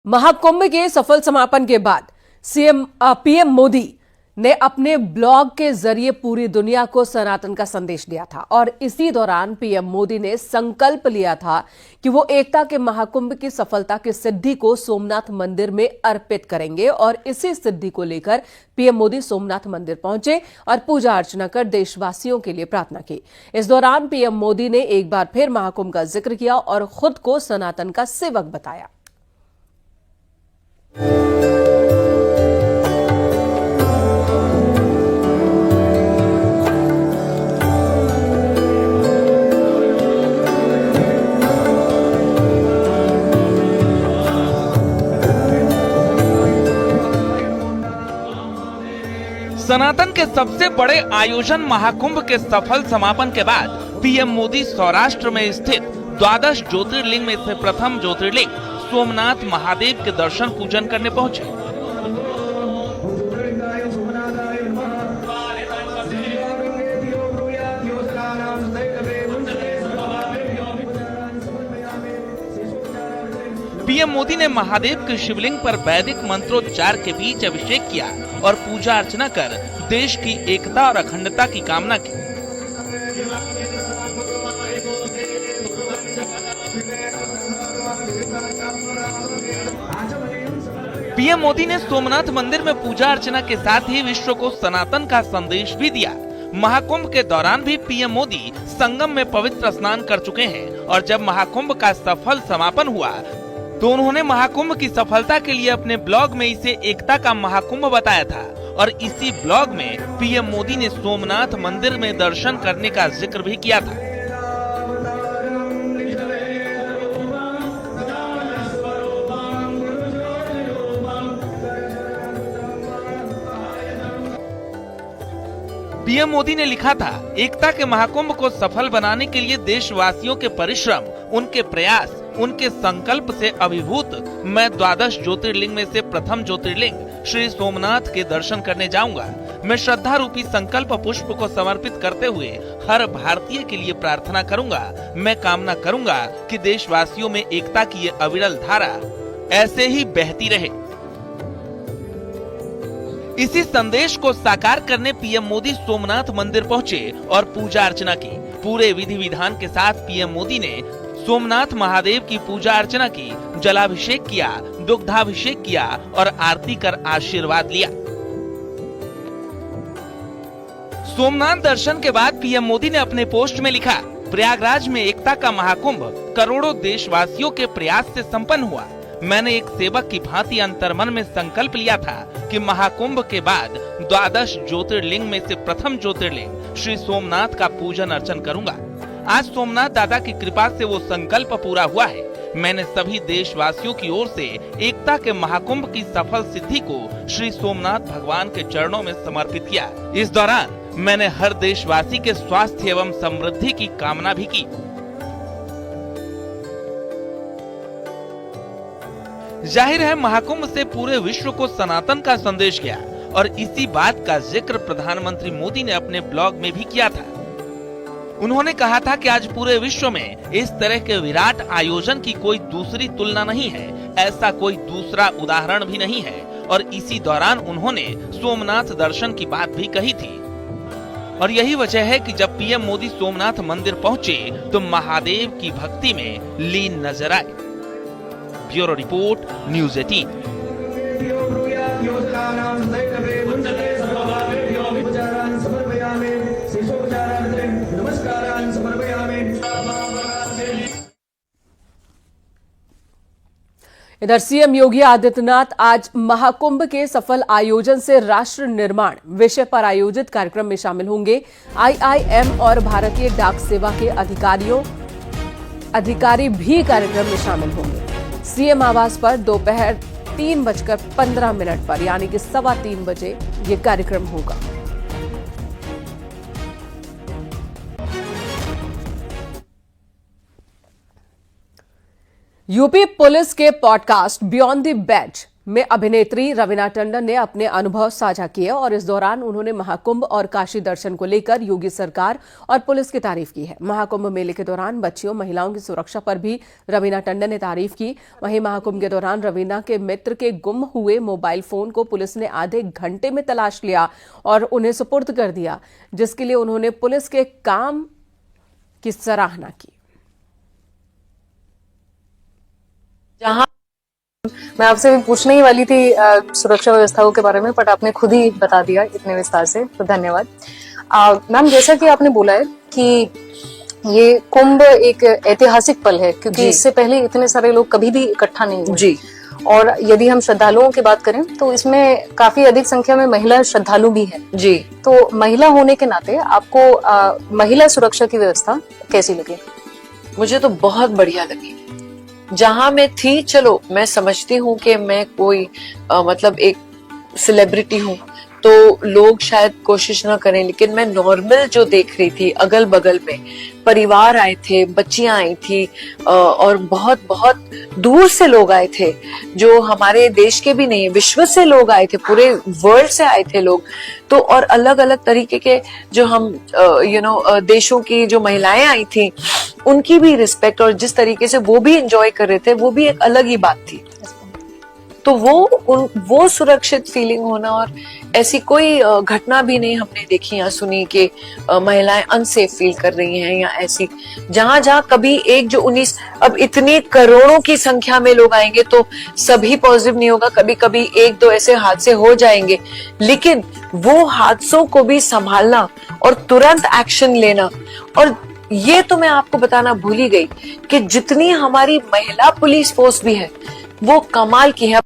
महाकुंभ के सफल समापन के बाद पीएम मोदी ने अपने ब्लॉग के जरिए पूरी दुनिया को सनातन का संदेश दिया था और इसी दौरान पीएम मोदी ने संकल्प लिया था कि वो एकता के महाकुंभ की सफलता की सिद्धि को सोमनाथ मंदिर में अर्पित करेंगे। और इसी सिद्धि को लेकर पीएम मोदी सोमनाथ मंदिर पहुंचे और पूजा अर्चना कर देशवासियों के लिए प्रार्थना की। इस दौरान पीएम मोदी ने एक बार फिर महाकुंभ का जिक्र किया और खुद को सनातन का सेवक बताया। सनातन के सबसे बड़े आयोजन महाकुंभ के सफल समापन के बाद पीएम मोदी सौराष्ट्र में स्थित द्वादश ज्योतिर्लिंग में से प्रथम ज्योतिर्लिंग सोमनाथ महादेव के दर्शन पूजन करने पहुंचे। पीएम मोदी ने महादेव के शिवलिंग पर वैदिक मंत्रोच्चार के बीच अभिषेक किया और पूजा अर्चना कर देश की एकता और अखंडता की कामना की। पीएम मोदी ने सोमनाथ मंदिर में पूजा अर्चना के साथ ही विश्व को सनातन का संदेश भी दिया। महाकुंभ के दौरान भी पीएम मोदी संगम में पवित्र स्नान कर चुके हैं और जब महाकुंभ का सफल समापन हुआ तो उन्होंने महाकुंभ की सफलता के लिए अपने ब्लॉग में इसे एकता का महाकुंभ बताया था। और इसी ब्लॉग में पीएम मोदी ने सोमनाथ मंदिर में दर्शन करने का जिक्र भी किया था। पीएम मोदी ने लिखा था, एकता के महाकुंभ को सफल बनाने के लिए देशवासियों के परिश्रम, उनके प्रयास, उनके संकल्प से अभिभूत मैं द्वादश ज्योतिर्लिंग में से प्रथम ज्योतिर्लिंग श्री सोमनाथ के दर्शन करने जाऊंगा। मैं श्रद्धा रूपी संकल्प पुष्प को समर्पित करते हुए हर भारतीय के लिए प्रार्थना करूंगा। मैं कामना करूंगा कि देशवासियों में एकता की ये अविरल धारा ऐसे ही बहती रहे। इसी संदेश को साकार करने पीएम मोदी सोमनाथ मंदिर पहुंचे और पूजा अर्चना की। पूरे विधि विधान के साथ पीएम मोदी ने सोमनाथ महादेव की पूजा अर्चना की, जलाभिषेक किया, दुग्धाभिषेक किया और आरती कर आशीर्वाद लिया। सोमनाथ दर्शन के बाद पीएम मोदी ने अपने पोस्ट में लिखा, प्रयागराज में एकता का महाकुंभ करोड़ों देशवासियों के प्रयास से संपन्न हुआ। मैंने एक सेवक की भांति अंतर्मन में संकल्प लिया था कि महाकुंभ के बाद द्वादश ज्योतिर्लिंग में से प्रथम ज्योतिर्लिंग श्री सोमनाथ का पूजन अर्चन करूंगा। आज सोमनाथ दादा की कृपा से वो संकल्प पूरा हुआ है। मैंने सभी देशवासियों की ओर से एकता के महाकुंभ की सफल सिद्धि को श्री सोमनाथ भगवान के चरणों में समर्पित किया। इस दौरान मैंने हर देशवासी के स्वास्थ्य एवं समृद्धि की कामना भी की। जाहिर है महाकुंभ से पूरे विश्व को सनातन का संदेश गया और इसी बात का जिक्र प्रधानमंत्री मोदी ने अपने ब्लॉग में भी किया था। उन्होंने कहा था कि आज पूरे विश्व में इस तरह के विराट आयोजन की कोई दूसरी तुलना नहीं है, ऐसा कोई दूसरा उदाहरण भी नहीं है। और इसी दौरान उन्होंने सोमनाथ दर्शन की बात भी कही थी। और यही वजह है कि जब पीएम मोदी सोमनाथ मंदिर पहुंचे तो महादेव की भक्ति में लीन नजर आए। Bureau report, news 18। इधर सीएम योगी आदित्यनाथ आज महाकुंभ के सफल आयोजन से राष्ट्र निर्माण विषय पर आयोजित कार्यक्रम में शामिल होंगे। आईआईएम और भारतीय डाक सेवा के अधिकारी भी कार्यक्रम में शामिल होंगे। सीएम आवास पर दोपहर 3:15 पर यानी कि 3:15 बजे ये कार्यक्रम होगा। यूपी पुलिस के पॉडकास्ट बियॉन्ड द बैज में अभिनेत्री रवीना टंडन ने अपने अनुभव साझा किए और इस दौरान उन्होंने महाकुंभ और काशी दर्शन को लेकर योगी सरकार और पुलिस की तारीफ की है। महाकुंभ मेले के दौरान बच्चियों महिलाओं की सुरक्षा पर भी रवीना टंडन ने तारीफ की। वहीं महाकुंभ के दौरान रवीना के मित्र के गुम हुए मोबाइल फोन को पुलिस ने आधे घंटे में तलाश लिया और उन्हें सुपुर्द कर दिया, जिसके लिए उन्होंने पुलिस के काम की सराहना की। जहां मैं आपसे भी पूछने ही वाली थी सुरक्षा व्यवस्थाओं के बारे में, बट आपने खुद ही बता दिया इतने विस्तार से, तो धन्यवाद। मैम, जैसा कि आपने बोला है कि ये कुंभ एक ऐतिहासिक पल है, क्योंकि इससे पहले इतने सारे लोग कभी भी इकट्ठा नहीं हुए जी। और यदि हम श्रद्धालुओं की बात करें तो इसमें काफी अधिक संख्या में महिला श्रद्धालु भी हैं जी। तो महिला होने के नाते आपको महिला सुरक्षा की व्यवस्था कैसी लगी? मुझे तो बहुत बढ़िया लगी। जहां मैं थी, चलो मैं समझती हूँ कि मैं कोई मतलब एक सेलिब्रिटी हूँ तो लोग शायद कोशिश ना करें, लेकिन मैं नॉर्मल जो देख रही थी, अगल बगल में परिवार आए थे, बच्चियां आई थी और बहुत बहुत दूर से लोग आए थे जो हमारे देश के भी नहीं, विश्व से लोग आए थे, पूरे वर्ल्ड से आए थे लोग। तो और अलग अलग तरीके के जो हम देशों की जो महिलाएं आई थी, उनकी भी रिस्पेक्ट और जिस तरीके से वो भी एंजॉय कर रहे थे, वो भी एक अलग ही बात थी। तो वो सुरक्षित फीलिंग होना, और ऐसी कोई घटना भी नहीं हमने देखी या सुनी कि महिलाएं अनसेफ फील कर रही हैं या ऐसी। जहां जहां कभी एक जो 19 अब इतनी करोड़ों की संख्या में लोग आएंगे तो सभी पॉजिटिव नहीं होगा, कभी कभी एक दो ऐसे हादसे हो जाएंगे, लेकिन वो हादसों को भी संभालना और तुरंत एक्शन लेना। और ये तो मैं आपको बताना भूल ही गई कि जितनी हमारी महिला पुलिस फोर्स भी है वो कमाल की है।